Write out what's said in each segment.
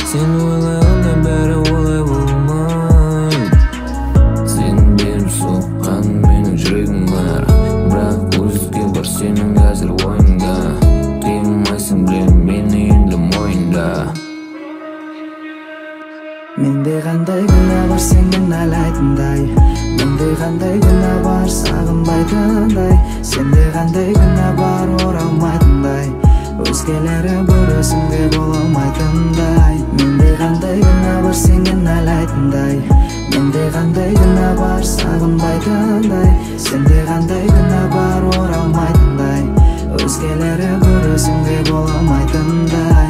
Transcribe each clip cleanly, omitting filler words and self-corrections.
Sen oylaganda bari olay bolmaydi. Sen berip soqqan mening жүрегim бар. Biroq o'zga bir sening hazil o'yinga. Qiymaysan bilem meni endi mo'yinda. Mende qanday günah var senga nalaytinday. Mende qanday günah var sag'inmaytinday. Sende qanday günah var o'ralmaytinday. O'zgalari bo'rasimga bo'lolmaytinday. Mende qanday günah var senga nalaytinday. Mende qanday günah var sag'inmaytinday. Sende qanday günah var o'ralmaytinday. O'zgalari bo'rasimga bo'lolmaytinday.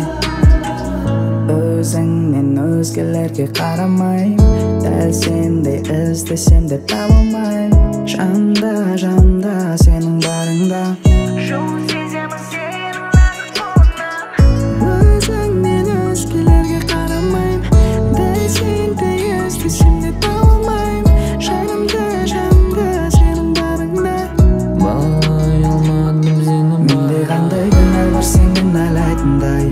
O'zingmen o'zgalarga qaramayman. Dal senday izlasam da topolmayman. Shamda sening baringda. O'zingmen o'zgalarga qaramayman. Dal senday izlasam da topolmayman. Shamda sening baringda. Bağlay olmadım seni. Mende qanday günah var senga nalaytinday.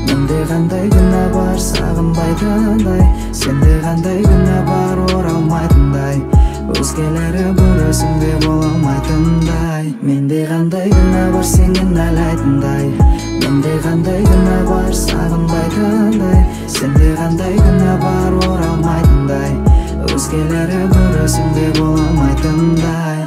Mende qanday günah var sag'inmaytinday. Sende qanday günah var o'ralmaytinday. O'zgalari bo'rasimga bo'lolmaytinday. Mende qanday günah var senga nalaytinday. Mende qanday günah var sag'inmaytinday. Sende qanday günah var o'ralmaytinday. O'zgalari bo'rasimga bo'lolmaytinday.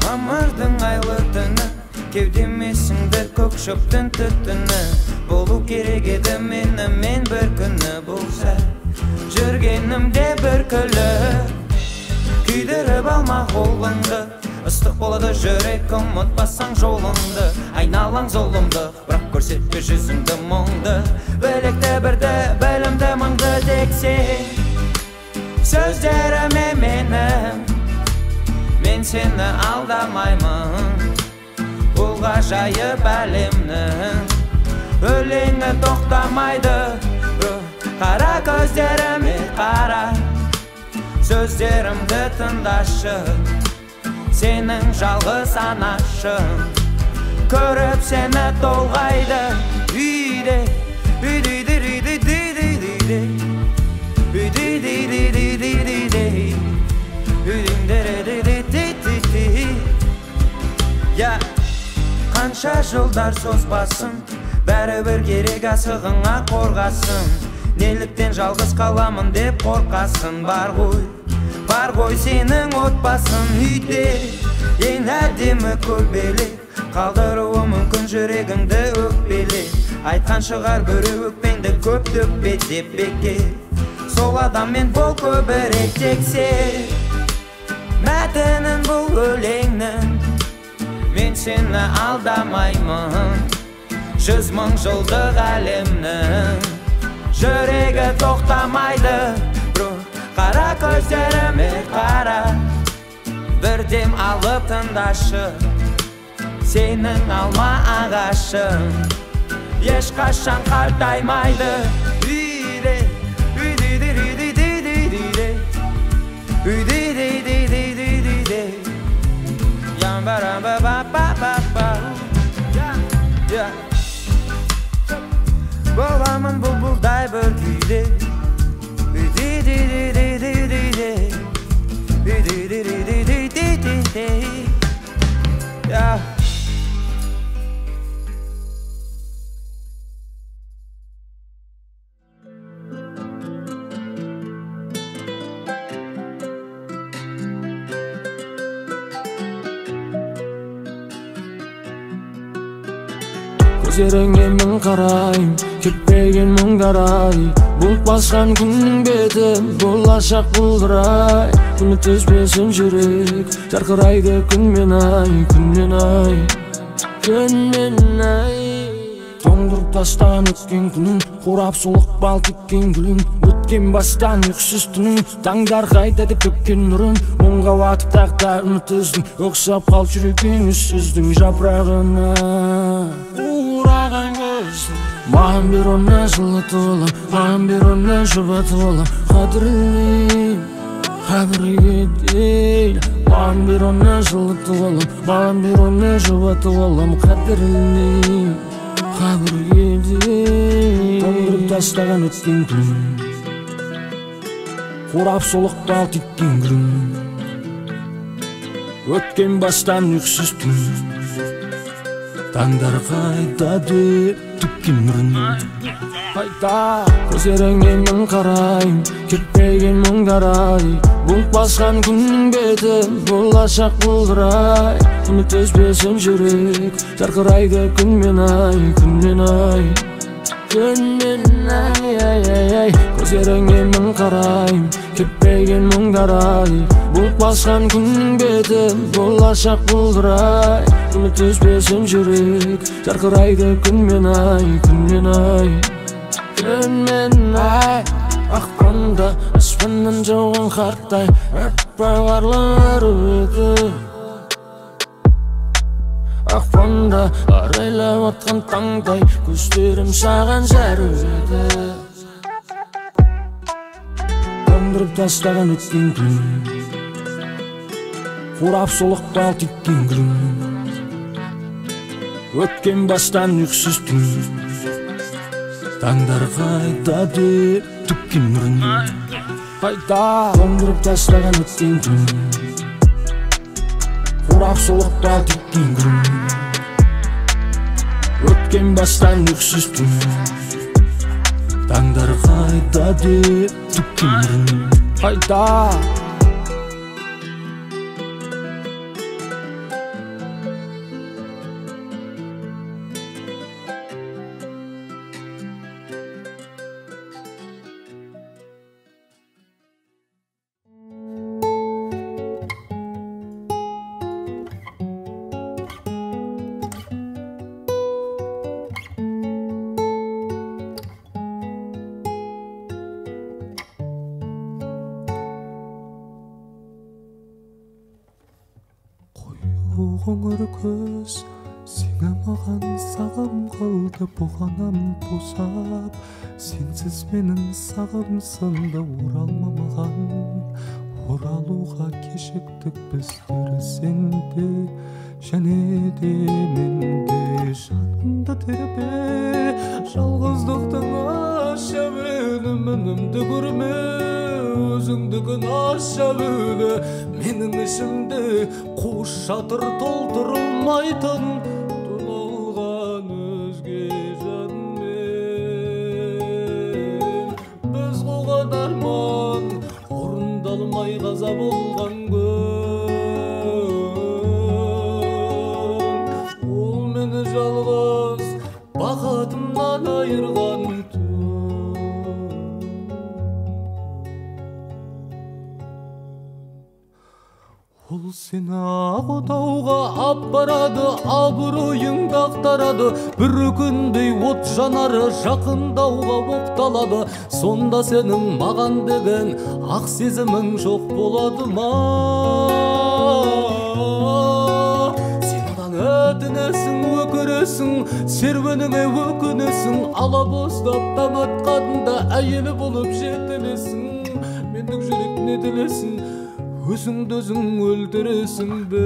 Мамырдың айлы түні, кеудеме сіңдір көк шөптің түтіні. Болу керек еді мен бір күні болса, жүргенімде бір күлі. Күйдіріп алма қолыңды, ыстық болады жүрек, ұмытпасаң жолыңды. Айналаң зұлымды, бірақ көрсетпе жүзіңді мұңды. Білекті бірді, білімді мұңды тексе, сөздеріме менің. Мен сені алдамаймын, бұл ғажайып әлемнің. Өлеңі тоқтамайды, қара көздеріме қара. Сөздерімді тыңдашы, сенің жалғыз анашың. Көріп сені толғайды, үйде, үйде, үйде, үйде, үйде, қанша жылдар созбасын, бәрібір керек асығыңа қорғасын. Неліктен жалғыз қаламын деп қорқасын. Бар ғой сенің отбасын. Үйде ең әдемі көбелек, қалдыруы мүмкін жүрегіңді өкпелек. Айтқан шығар біреу өкпеңді көп төкпе деп бекер. Сол адаммен бол көбірек тексе, мәтінін бұл өлеңнің. Мен сені алдамаймын, 100 мың жылдық әлемнің. Жүрегі тоқтамайды, қара көздеріме қара. Бірдем алып тыңдашы, сенің алма ағашың. Ешқашан қартаймайды. Үйде, үйде, үйде, үйде, үйде, үйде, үйде, үйде, үйде. Боламын бұлбұлдай бір күйде. Көздеріңе мен қарайым, кетпеген мұңдар ай бұлт басқан күннің беті болашақ бұлдырай үміт үзбесін жүрек жарқырайды күнмен ай тоңдырып тастаған өткен күнің қурап солық бал теккен гүлің өткен бастан ұйқысыз түнің таңдар қайта деп төккен нұрын мұңға батып тақта үміт үздің ұқсап қал жүрегің үссіздің жапырағына ураған көз маған бер оны жылытып алам маған бер оны жұбатып алам қадірлеймін қабірге дейін маған бер оны жылытып алам маған бер оны жұбатып алам қадірлеймін қабірге дейін тоңдырып тастаған өткен күнің қурап солықпал теккен гүлің өткен бастан ұйқысыз түн таңдар қайта деп төккен нұрын қайта көздеріңе мен қарайым кетпеген мұңдар ай бұлт басқан күннің беті болашақ бұлдырай үміт үзбесін жүрек жарқырайды күнмен ай көздеріңе мен қарайым кетпеген мұңдар ай бұлт басқан күннің беті болашақ бұлдырай үміт үзбесін жүрек жарқырайды күнмен ай ақпанда аспаннан жауған қарттай аппақ қарлар өті ақпанда арайлап атқан таңдай көздерім саған зәреді тоңдырып тастаған өткен күн қурап солықпал теккен гүлің өткен бастан ұйқысыз түн таңдар қайта деп төккен нұрын қайта тоңдырып тастаған өткен күн қурап солықпал теккен гүлің өткен бастан ұйқысыз түн таңдар қайта деп төккен нұрын қайта қоңыр көз сені маған сағым қылды бұғанам босап сенсіз менің сағым сынды оралмамаған оралуға кешіктік біздер сенде және де менде жанымды тербе жалғыздықтың аша менің мінімді көрме өзіңдігін аша бөлі менің ішімде қуыс шатыр толтырылмайтын тоналған өзге жанмен біз қуған арман орындалмай қаза болған күн ол мені жалғыз бақытымнан айырған ол сені ақ отауға апарады абыройыңды ақтарады бір күндей от жанары жақындауға оқталады сонда сенің маған деген ақ сезімің жоқ болады ма сен одан өтінесің өкіресің серуеніңе өкінесің ала боздап таң атқанда әйелі болып жетілесің менің жүрек не тілесің өзіңді өзің өлтіресің бе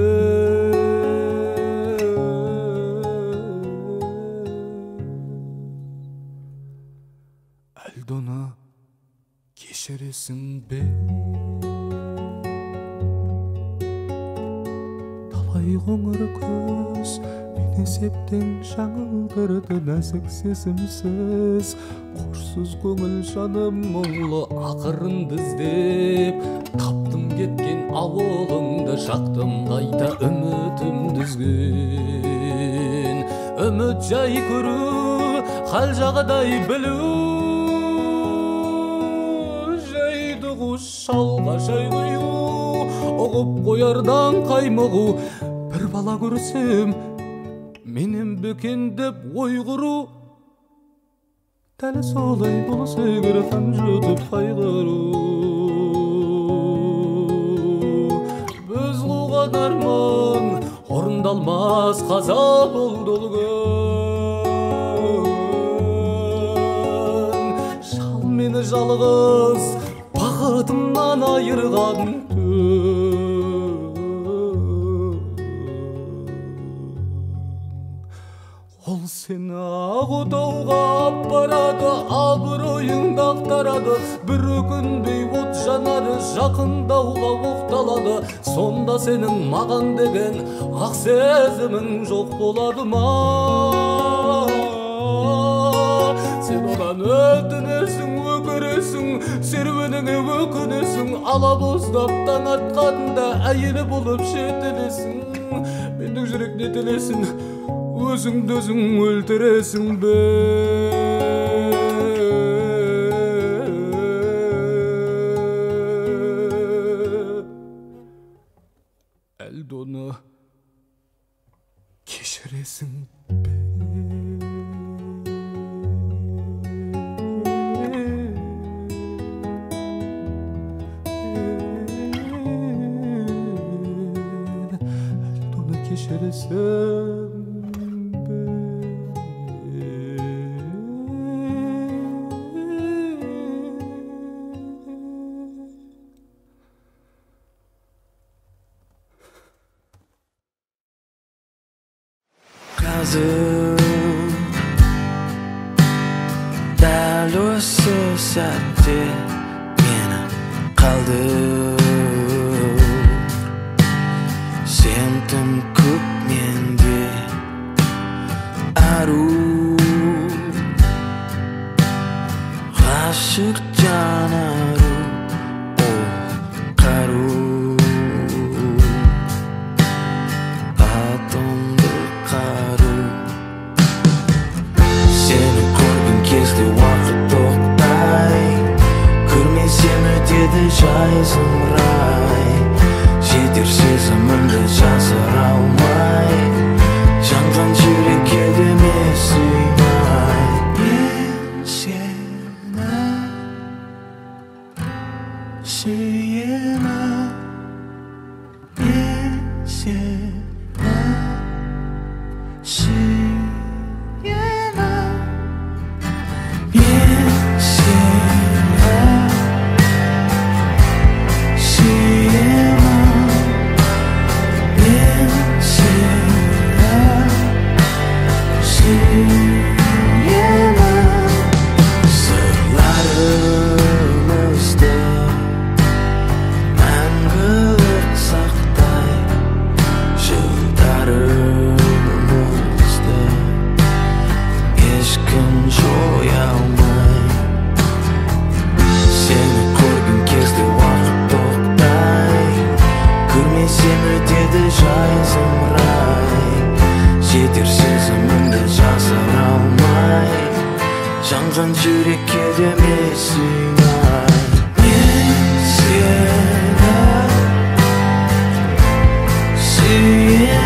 әлде оны кешіресің бе талай қоңыр көз мені септен жаңылдырды нәзік сезімсіз қорсыз көңіл жаным мұңлы ақырынды іздеп таптым кеткен ауылыңды жақтым қайта үмітімді үзген үміт жай көру кал жагдай билүү жейди куш шалга жай кыюу огуп коярдан каймыгуу бир бала көрсөм менен бекен деп ой куруу дәл солай болса эгер камжытып кайгыруу біз кууган арман орундалмас каза болду өлгөн шал мени жалгыз бакытымдан айырган ол сени ак отауга алып барады абыройуңду актарады бир өкүнбөй от жанары жакындауга укталады сонда сенин маган деген ак сезимиң жок болду ма сен одан өтүнөсүң өкүрөсүң серуениңе өкүнөсүң ала боздап таң атканда айылы болуп шетелесиң мендик жүрек не телесин өзүңдү өзүң өлтүрөсүң бе элдону кечиресиң бе элдону кечиресиң Dal o'sha saatte meni qaldir sen tim ko'p menga aru g'ashiq jonaru qaru atomdir qaru seni ko'rgim kezdi vaqt to'xtay ko'rmesam o'tadi joy zimray jeter sezimimda jasira olmay yongan yurakka demay suymay men seni suyaman men seni suyaman men seni suyaman men seni suyaman sirlarimizda mangulik saqlay yildarimizda hech kim jo'yolmay seni ko'rgim kezdi vaqt to'xtay ko'rmesam o'tadi joy zimray jeter sezimimda jasira olmay yongan yurakka demay suymay men seni suyaman